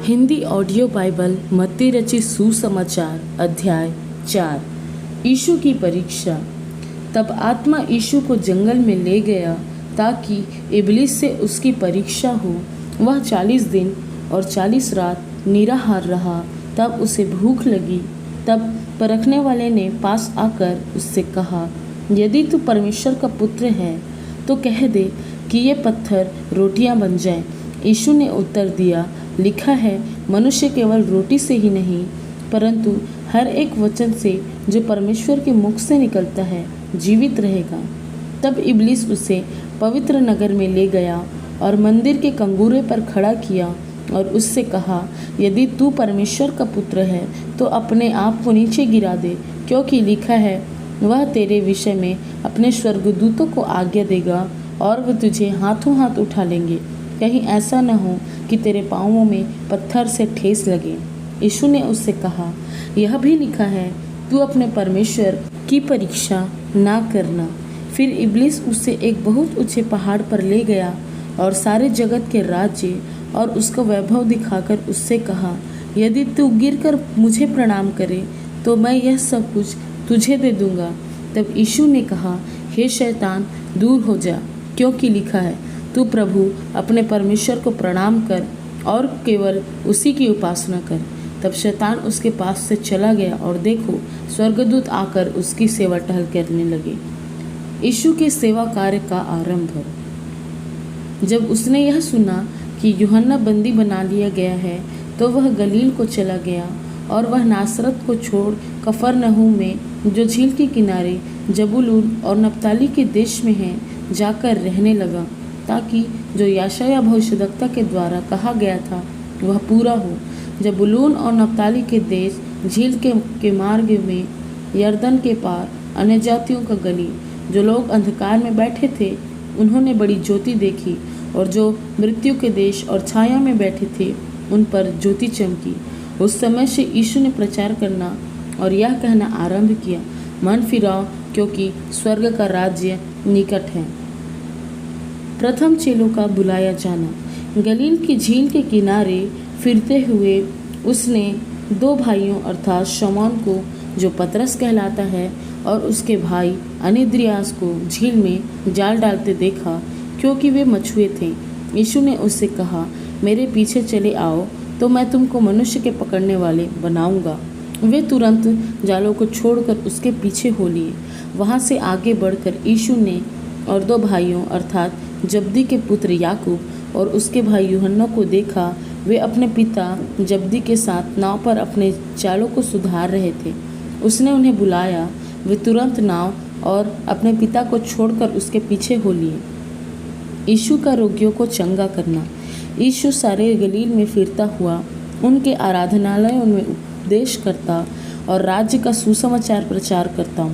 Hindi audio Bible मत्ती रचित सुसमाचार अध्याय 4। यीशु की परीक्षा। तब आत्मा यीशु को जंगल में ले गया ताकि इबलीस से उसकी परीक्षा हो। वह 40 दिन और 40 रात निराहार रहा। तब उसे भूख लगी। तब परखने वाले ने पास आकर उससे कहा, यदि तू परमेश्वर का पुत्र है तो कह दे कि ये पत्थर रोटियां बन जाएं। यीशु ने उत्तर दिया, लिखा है, मनुष्य केवल रोटी से ही नहीं परंतु हर एक वचन से जो परमेश्वर के मुख से निकलता है जीवित रहेगा। तब इबलीस उसे पवित्र नगर में ले गया और मंदिर के कंगूरे पर खड़ा किया और उससे कहा, यदि तू परमेश्वर का पुत्र है तो अपने आप को नीचे गिरा दे, क्योंकि लिखा है, वह तेरे विषय में अपने स्वर्गदूतों को आज्ञा देगा और वह तुझे हाथों हाथ उठा लेंगे, कहीं ऐसा न हो कि तेरे पाँवों में पत्थर से ठेस लगे। यीशु ने उससे कहा, यह भी लिखा है, तू अपने परमेश्वर की परीक्षा ना करना। फिर इबलीस उसे एक बहुत ऊंचे पहाड़ पर ले गया और सारे जगत के राज्य और उसका वैभव दिखाकर उससे कहा, यदि तू गिरकर मुझे प्रणाम करे तो मैं यह सब कुछ तुझे दे दूंगा। तब यीशु ने कहा, हे शैतान, दूर हो जा, क्योंकि लिखा है, तू प्रभु अपने परमेश्वर को प्रणाम कर और केवल उसी की उपासना कर। तब शैतान उसके पास से चला गया और देखो, स्वर्गदूत आकर उसकी सेवा टहल करने लगे। यीशु के सेवा कार्य का आरंभ। जब उसने यह सुना कि यूहन्ना बंदी बना लिया गया है तो वह गलील को चला गया और वह नासरत को छोड़ कफरनहूम में, जो झील के किनारे जबूलून और नप्ताली के देश में है, जाकर रहने लगा, ताकि जो यशायाह भविष्यद्वक्ता के द्वारा कहा गया था वह पूरा हो। जबूलून और नप्ताली के देश, झील के मार्ग में, यरदन के पार, अन्य जातियों का गली। जो लोग अंधकार में बैठे थे उन्होंने बड़ी ज्योति देखी, और जो मृत्यु के देश और छाया में बैठे थे उन पर ज्योति चमकी। उस समय से यीशु ने प्रचार करना और यह कहना आरंभ किया, मन फिराओ, क्योंकि स्वर्ग का राज्य निकट है। प्रथम चेलों का बुलाया जाना। गलील की झील के किनारे फिरते हुए उसने दो भाइयों अर्थात शमौन को, जो पतरस कहलाता है, और उसके भाई अनिद्रियास को झील में जाल डालते देखा, क्योंकि वे मछुए थे। यीशु ने उससे कहा, मेरे पीछे चले आओ तो मैं तुमको मनुष्य के पकड़ने वाले बनाऊंगा। वे तुरंत जालों को छोड़कर उसके पीछे हो लिए। वहाँ से आगे बढ़कर यीशु ने और दो भाइयों अर्थात जब्दी के पुत्र याकूब और उसके भाई यूहन्ना को देखा। वे अपने पिता जब्दी के साथ नाव पर अपने जालों को सुधार रहे थे। उसने उन्हें बुलाया। वे तुरंत नाव और अपने पिता को छोड़कर उसके पीछे हो लिए। यीशु का रोगियों को चंगा करना। यीशु सारे गलील में फिरता हुआ उनके आराधनालयों में उपदेश करता और राज्य का सुसमाचार प्रचार करता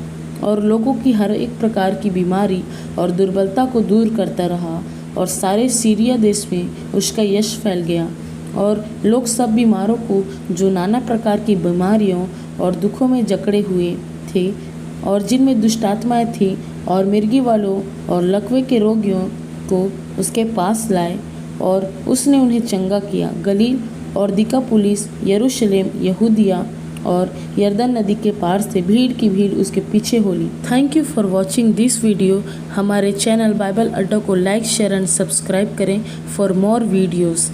और लोगों की हर एक प्रकार की बीमारी और दुर्बलता को दूर करता रहा। और सारे सीरिया देश में उसका यश फैल गया। और लोग सब बीमारों को, जो नाना प्रकार की बीमारियों और दुखों में जकड़े हुए थे और जिनमें दुष्टात्माएं थी, और मिर्गी वालों और लकवे के रोगियों को उसके पास लाए और उसने उन्हें चंगा किया। गलील और दिकापुलिस, यरूशलेम, यहूदिया और यरदन नदी के पार से भीड़ की भीड़ उसके पीछे हो ली। Thank you for watching this video. हमारे चैनल बाइबल अड्डा को लाइक, शेयर एंड सब्सक्राइब करें फॉर मोर वीडियोज़।